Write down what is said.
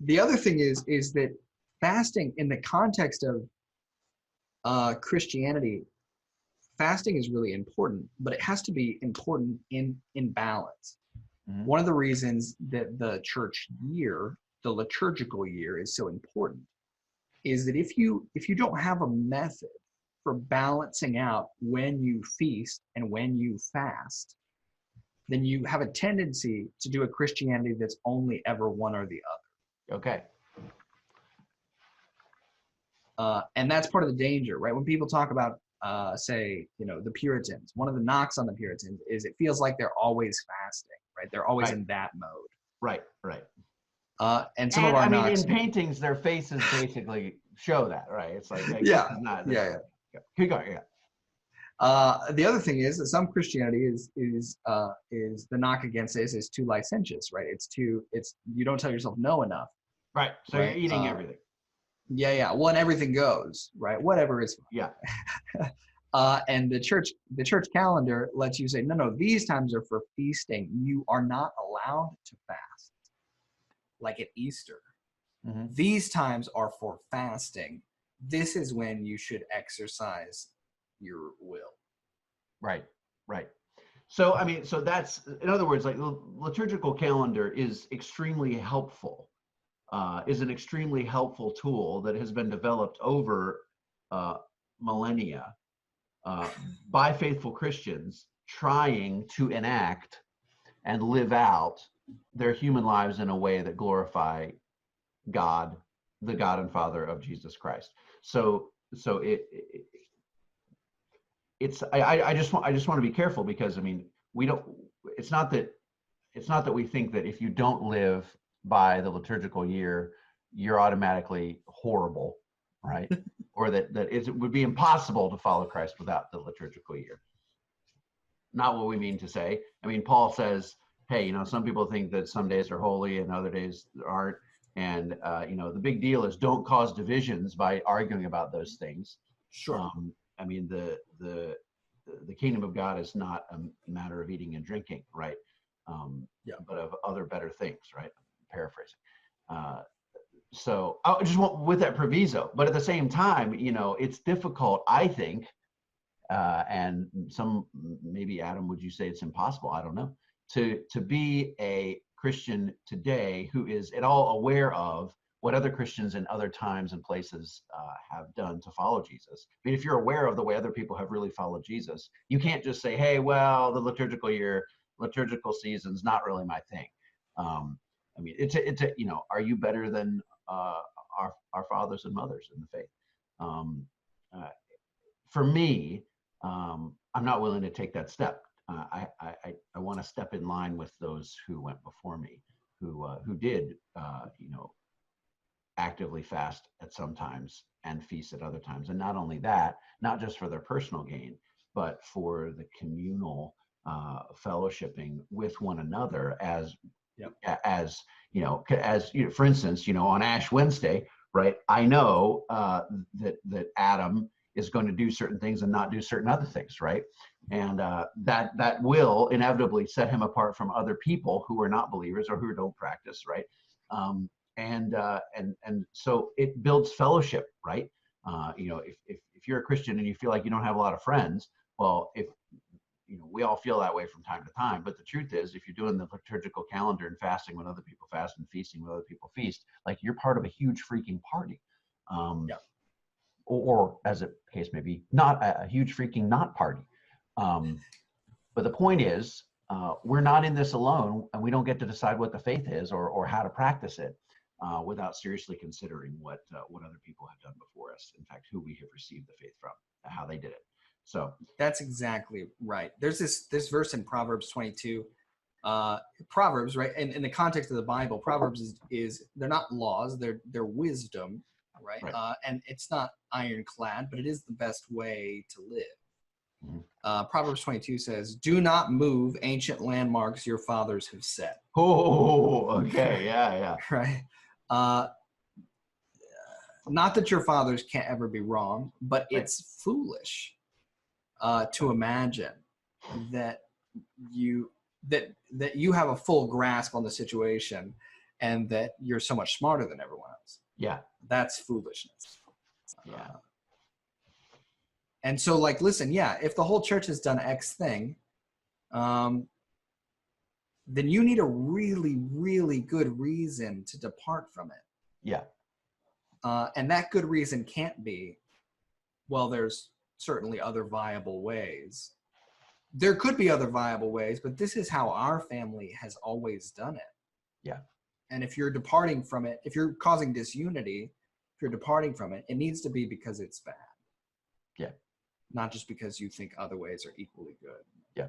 The other thing is that fasting in the context of Christianity, fasting is really important, but it has to be important in balance. Mhm. One of the reasons that the church year, the liturgical year, is so important is that if you don't have a method for balancing out when you feast and when you fast, then you have a tendency to do a Christianity that's only ever one or the other. Okay. And that's part of the danger, right? When people talk about, say, the Puritans, one of the knocks on the Puritans is it feels like they're always fasting, right? They're always Right. in that mode. Right. And some of And our I mean, knocks. in paintings, their faces basically show that, right? It's like this Yeah, is not. yeah. Keep going. Yeah. The other thing is that some Christianity is the knock against this is too licentious, right? It's you don't tell yourself no enough. Right. So Right. you're eating everything. Yeah. Well, and everything goes, right? Whatever is fine. Yeah. And the church calendar lets you say, no, these times are for feasting. You are not allowed to fast, like at Easter. Mm-hmm. These times are for fasting. This is when you should exercise your will. Right. So, I mean, so that's, in other words, like the liturgical calendar is extremely helpful, is an extremely helpful tool that has been developed over millennia by faithful Christians trying to enact and live out their human lives in a way that glorify God, the God and Father of Jesus Christ. So I just want to be careful because I mean it's not that we think that if you don't live by the liturgical year you're automatically horrible, right? Or that it would be impossible to follow Christ without the liturgical year. Not what we mean to say. I mean, Paul says, hey, some people think that some days are holy and other days aren't. And, the big deal is don't cause divisions by arguing about those things. Sure. I mean, the kingdom of God is not a matter of eating and drinking, right? But of other better things, right? I'm paraphrasing. So I just want with that proviso, but at the same time, it's difficult, I think, and some maybe Adam, would you say it's impossible? I don't know. To be a Christian today who is at all aware of what other Christians in other times and places have done to follow Jesus. I mean, if you're aware of the way other people have really followed Jesus, you can't just say, hey, well, the liturgical year, liturgical season's not really my thing. I mean, it's a, are you better than our fathers and mothers in the faith? For me, I'm not willing to take that step. I want to step in line with those who went before me, who did, actively fast at some times and feast at other times. And not only that, not just for their personal gain, but for the communal fellowshipping with one another as for instance, on Ash Wednesday, right? I know that Adam is going to do certain things and not do certain other things, right? And that will inevitably set him apart from other people who are not believers or who don't practice, right? And so it builds fellowship, right? If you're a Christian and you feel like you don't have a lot of friends, well, if we all feel that way from time to time. But the truth is, if you're doing the liturgical calendar and fasting when other people fast and feasting when other people feast, like you're part of a huge freaking party. Or as a case may be, not a huge freaking not party. But the point is, we're not in this alone, and we don't get to decide what the faith is or how to practice it without seriously considering what other people have done before us. In fact, who we have received the faith from, how they did it. So that's exactly right. There's this verse in Proverbs 22. Proverbs, right? And in the context of the Bible, Proverbs is they're not laws, they're wisdom, right? And it's not ironclad, but it is the best way to live. Mm-hmm. Proverbs 22 says, "Do not move ancient landmarks your fathers have set." Oh, okay, yeah. Right. Not that your fathers can't ever be wrong, but it's foolish to imagine that you have a full grasp on the situation and that you're so much smarter than everyone else. Yeah. That's foolishness. Yeah. And so, like, listen, yeah, if the whole church has done X thing, then you need a really, really good reason to depart from it. Yeah. And that good reason can't be, well, there's certainly other viable ways. There could be other viable ways, but this is how our family has always done it. Yeah. And if you're departing from it, if you're causing disunity, if you're departing from it, it needs to be because it's bad. Yeah. Not just because you think other ways are equally good. Yeah.